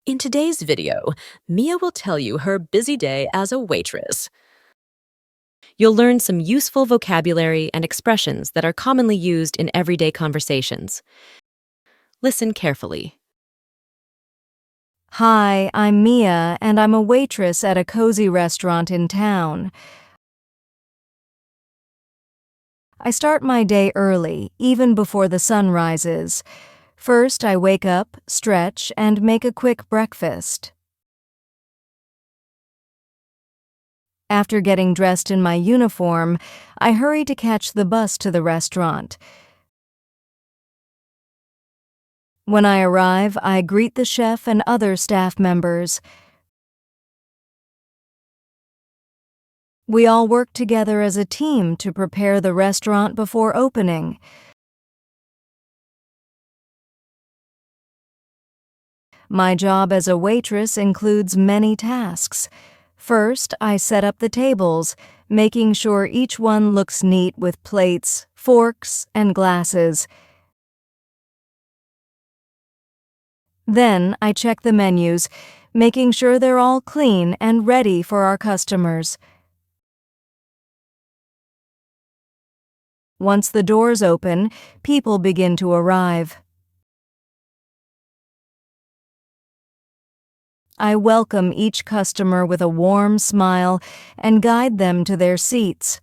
In today's video, Mia will tell you her busy day as a waitress. You'll learn some useful vocabulary and expressions that are commonly used in everyday conversations. Listen carefully. Hi, I'm Mia, and I'm a waitress at a cozy restaurant in town. I start my day early, even before the sun rises. First, I wake up, stretch, and make a quick breakfast. After getting dressed in my uniform, I hurry to catch the bus to the restaurant. When I arrive, I greet the chef and other staff members. We all work together as a team to prepare the restaurant before opening. My job as a waitress includes many tasks. First, I set up the tables, making sure each one looks neat with plates, forks, and glasses. Then, I check the menus, making sure they're all clean and ready for our customers. Once the doors open, people begin to arrive. I welcome each customer with a warm smile and guide them to their seats.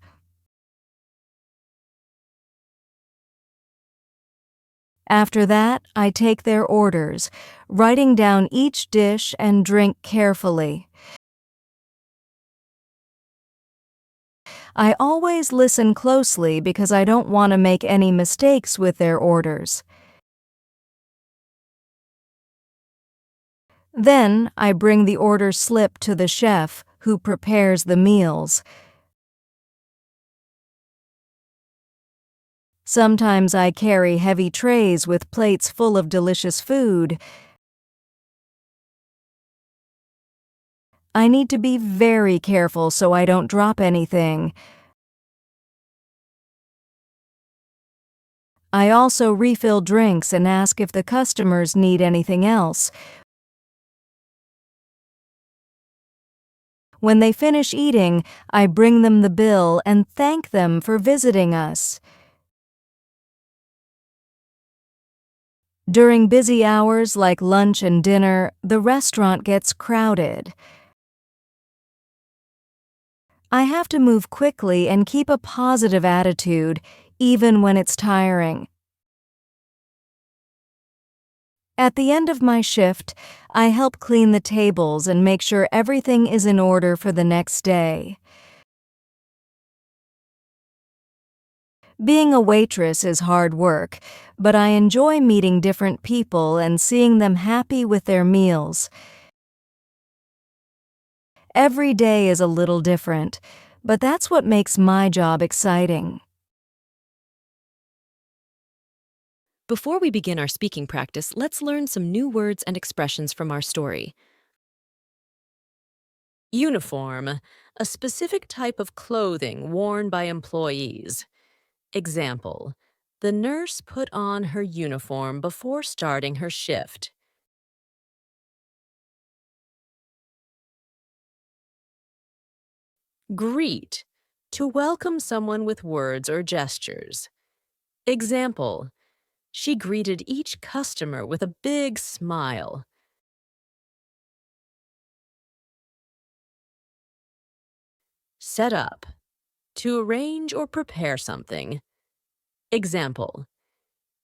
After that, I take their orders, writing down each dish and drink carefully. I always listen closely because I don't want to make any mistakes with their orders. Then, I bring the order slip to the chef, who prepares the meals. Sometimes I carry heavy trays with plates full of delicious food. I need to be very careful so I don't drop anything. I also refill drinks and ask if the customers need anything else. When they finish eating, I bring them the bill and thank them for visiting us. During busy hours like lunch and dinner, the restaurant gets crowded. I have to move quickly and keep a positive attitude, even when it's tiring. At the end of my shift, I help clean the tables and make sure everything is in order for the next day. Being a waitress is hard work, but I enjoy meeting different people and seeing them happy with their meals. Every day is a little different, but that's what makes my job exciting. Before we begin our speaking practice, let's learn some new words and expressions from our story. Uniform, a specific type of clothing worn by employees. Example, the nurse put on her uniform before starting her shift. Greet, to welcome someone with words or gestures. Example, she greeted each customer with a big smile. Set up, to arrange or prepare something. Example,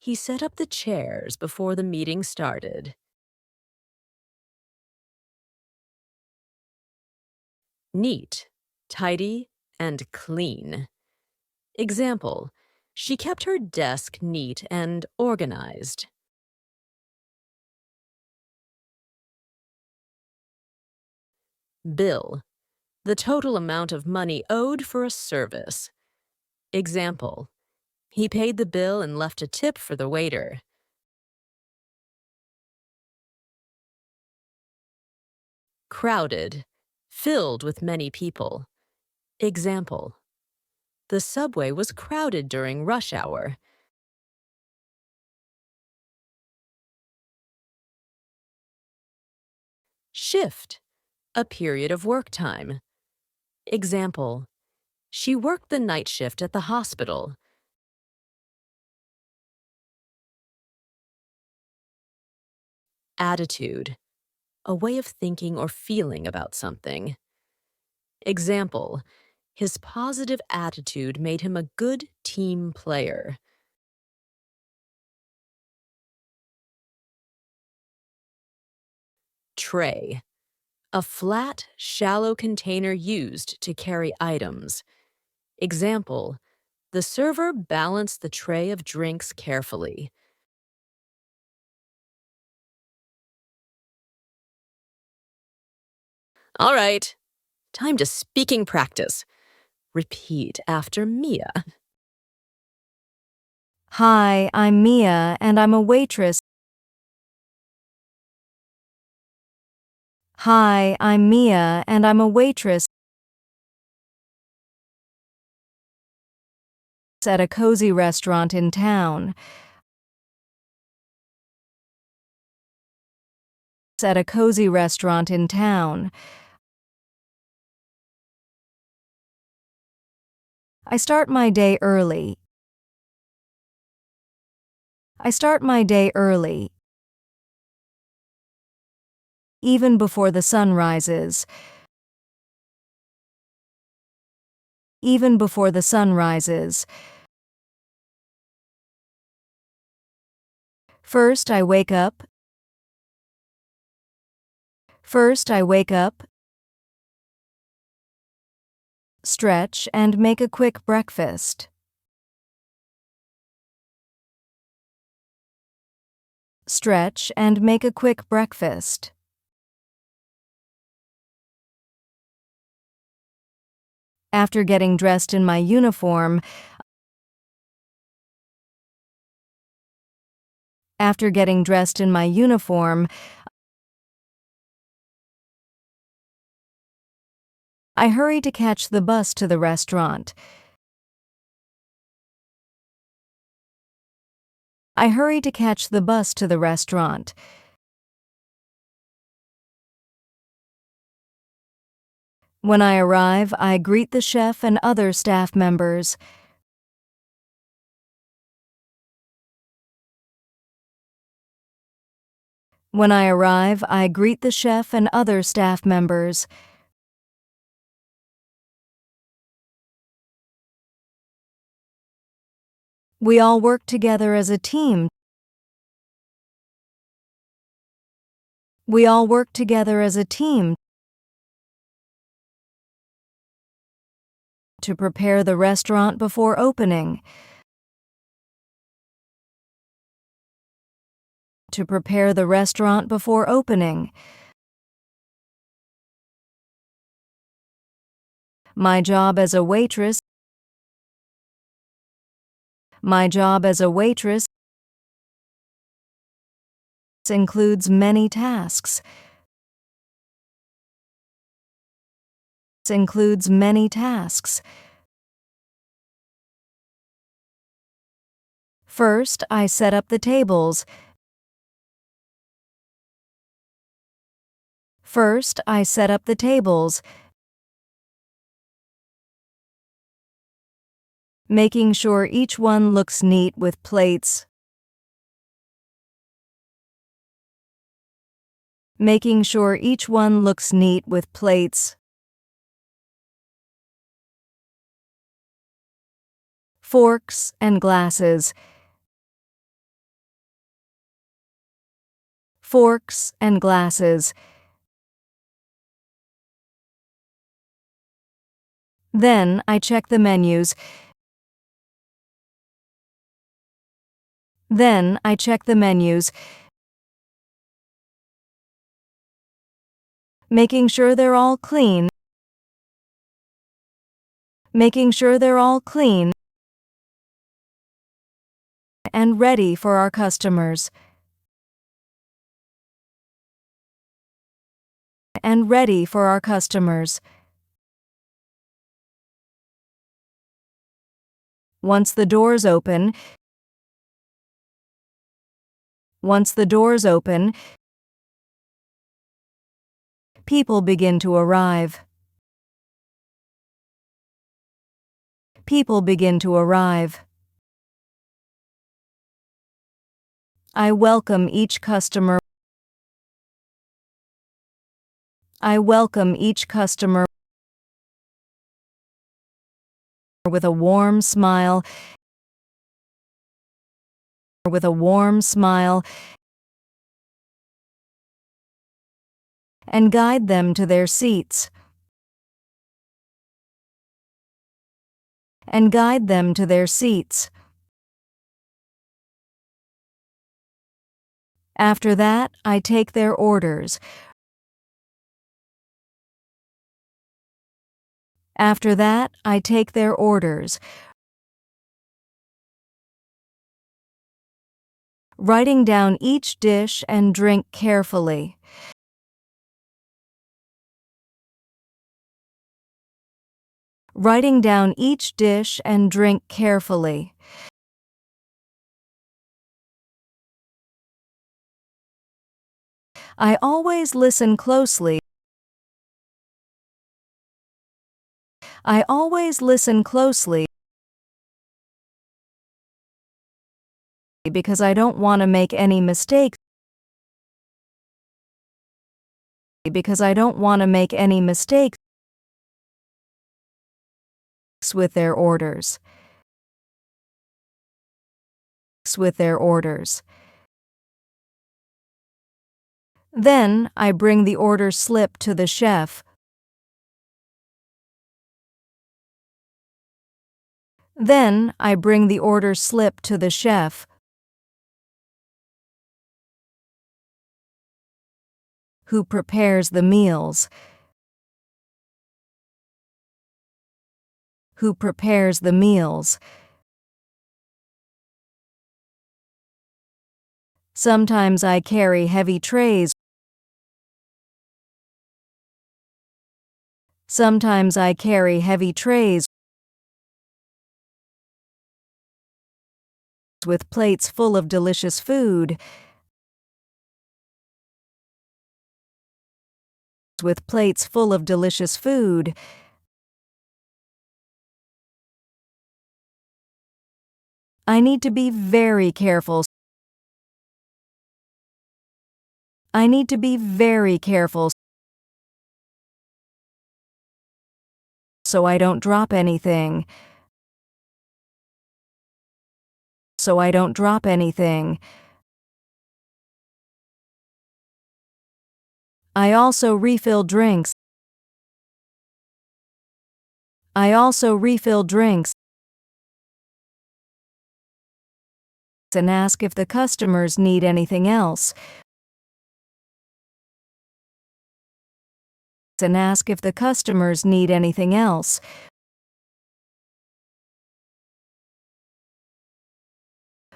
he set up the chairs before the meeting started. Neat, tidy, and clean. Example, she kept her desk neat and organized. Bill, the total amount of money owed for a service. Example, he paid the bill and left a tip for the waiter. Crowded, filled with many people. Example, the subway was crowded during rush hour. Shift, a period of work time. Example, she worked the night shift at the hospital. Attitude, a way of thinking or feeling about something. Example, his positive attitude made him a good team player. Tray, a flat, shallow container used to carry items. Example, the server balanced the tray of drinks carefully. All right, time to speaking practice. Repeat after Mia. Hi, I'm Mia, and I'm a waitress. Hi, I'm Mia, and I'm a waitress at a cozy restaurant in town. At a cozy restaurant in town. I start my day early. I start my day early. Even before the sun rises. Even before the sun rises. First, I wake up. First, I wake up, stretch, and make a quick breakfast. Stretch and make a quick breakfast. After getting dressed in my uniform, After getting dressed in my uniform, I hurry to catch the bus to the restaurant. I hurry to catch the bus to the restaurant. When I arrive, I greet the chef and other staff members. When I arrive, I greet the chef and other staff members. We all work together as a team. We all work together as a team to prepare the restaurant before opening. To prepare the restaurant before opening. My job as a waitress. My job as a waitress includes many tasks. Includes many tasks. First, I set up the tables. First, I set up the tables, making sure each one looks neat with plates. Making sure each one looks neat with plates. Forks and glasses. Forks and glasses. Then I check the menus. Then I check the menus, making sure they're all clean. Making sure they're all clean and ready for our customers. And ready for our customers. Once the doors open, once the doors open, People begin to arrive. People begin to arrive. I welcome each customer. I welcome each customer with a warm smile. With a warm smile. And guide them to their seats. And guide them to their seats. After that, I take their orders. After that, I take their orders. Writing down each dish and drink carefully. Writing down each dish and drink carefully. I always listen closely. I always listen closely because I don't want to make any mistakes. Because I don't want to make any mistakes with their orders. With their orders. Then I bring the order slip to the chef. Then I bring the order slip to the chef, who prepares the meals. Who prepares the meals. Sometimes I carry heavy trays. Sometimes I carry heavy trays with plates full of delicious food. With plates full of delicious food. I need to be very careful. I need to be very careful so I don't drop anything. So I don't drop anything. I also refill drinks. I also refill drinks and ask if the customers need anything else. And ask if the customers need anything else.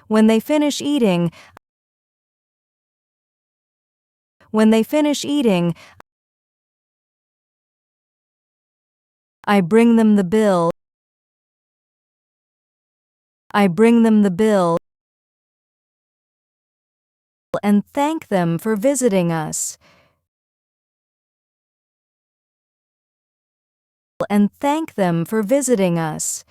When they finish eating, I bring them the bill. I bring them the bill and thank them for visiting us. And thank them for visiting us.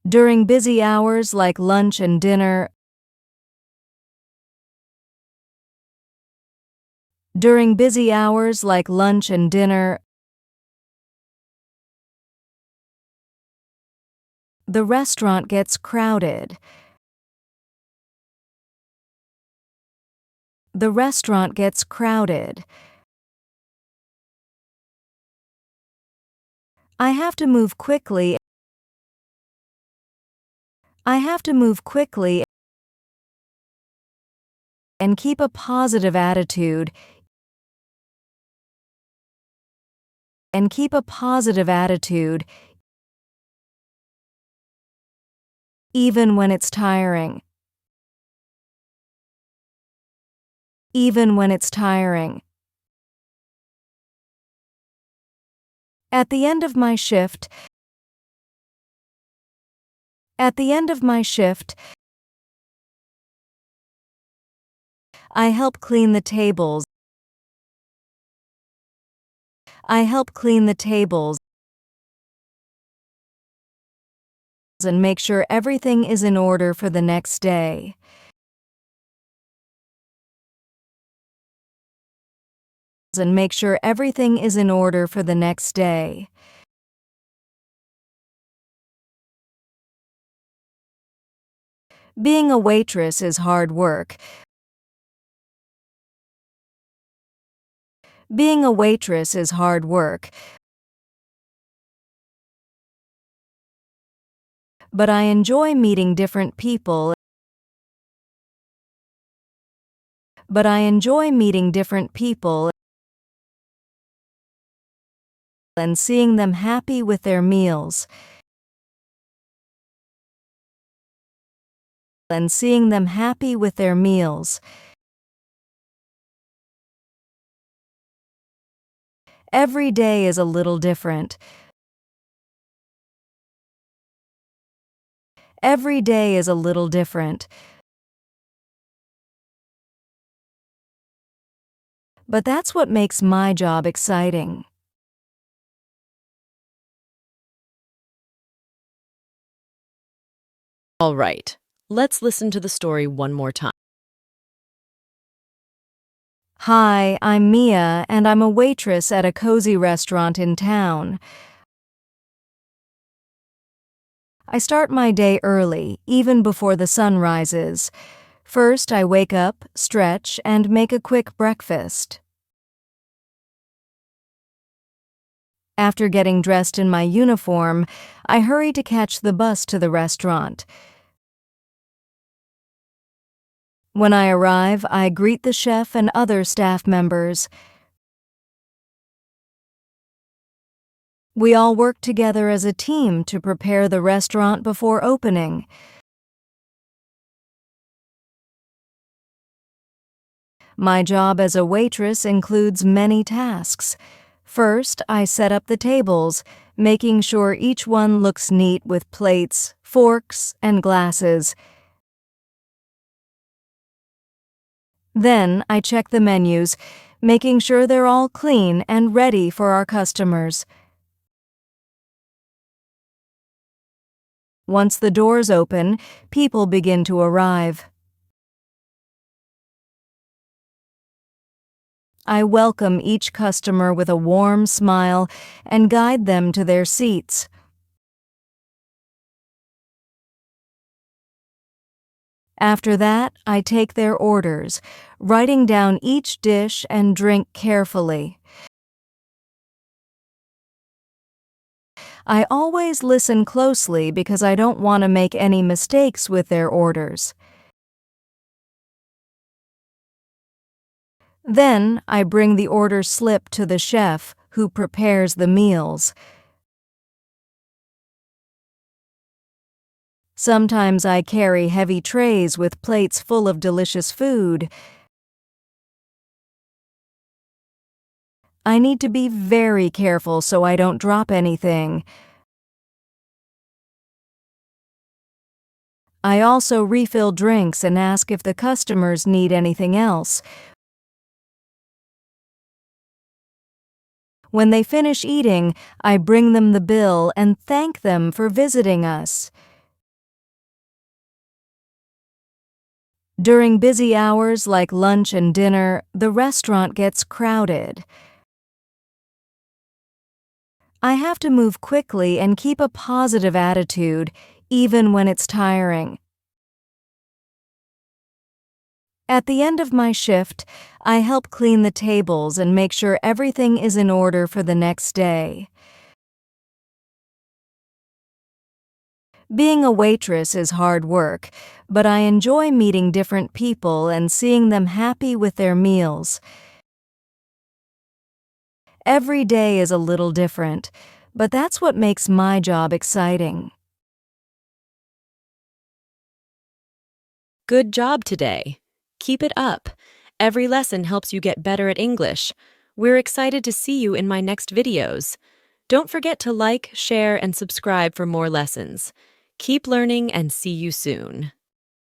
During busy hours like lunch and dinner. During busy hours like lunch and dinner. The restaurant gets crowded. The restaurant gets crowded. I have to move quickly. I have to move quickly and keep a positive attitude. And keep a positive attitude. Even when it's tiring. Even when it's tiring. At the end of my shift. At the end of my shift, I help clean the tables. I help clean the tables and make sure everything is in order for the next day. And make sure everything is in order for the next day. Being a waitress is hard work. Being a waitress is hard work. But I enjoy meeting different people. But I enjoy meeting different people and seeing them happy with their meals. And seeing them happy with their meals. Every day is a little different. Every day is a little different. But that's what makes my job exciting. All right, let's listen to the story one more time. Hi, I'm Mia, and I'm a waitress at a cozy restaurant in town. I start my day early, even before the sun rises. First, I wake up, stretch, and make a quick breakfast. After getting dressed in my uniform, I hurry to catch the bus to the restaurant. When I arrive, I greet the chef and other staff members. We all work together as a team to prepare the restaurant before opening. My job as a waitress includes many tasks. First, I set up the tables, making sure each one looks neat with plates, forks, and glasses. Then, I check the menus, making sure they're all clean and ready for our customers. Once the doors open, people begin to arrive. I welcome each customer with a warm smile and guide them to their seats. After that, I take their orders, writing down each dish and drink carefully. I always listen closely because I don't want to make any mistakes with their orders. Then, I bring the order slip to the chef, who prepares the meals. Sometimes I carry heavy trays with plates full of delicious food. I need to be very careful so I don't drop anything. I also refill drinks and ask if the customers need anything else. When they finish eating, I bring them the bill and thank them for visiting us. During busy hours like lunch and dinner, the restaurant gets crowded. I have to move quickly and keep a positive attitude, even when it's tiring. At the end of my shift, I help clean the tables and make sure everything is in order for the next day. Being a waitress is hard work, but I enjoy meeting different people and seeing them happy with their meals. Every day is a little different, but that's what makes my job exciting. Good job today. Keep it up. Every lesson helps you get better at English. We're excited to see you in my next videos. Don't forget to like, share, and subscribe for more lessons. Keep learning and see you soon.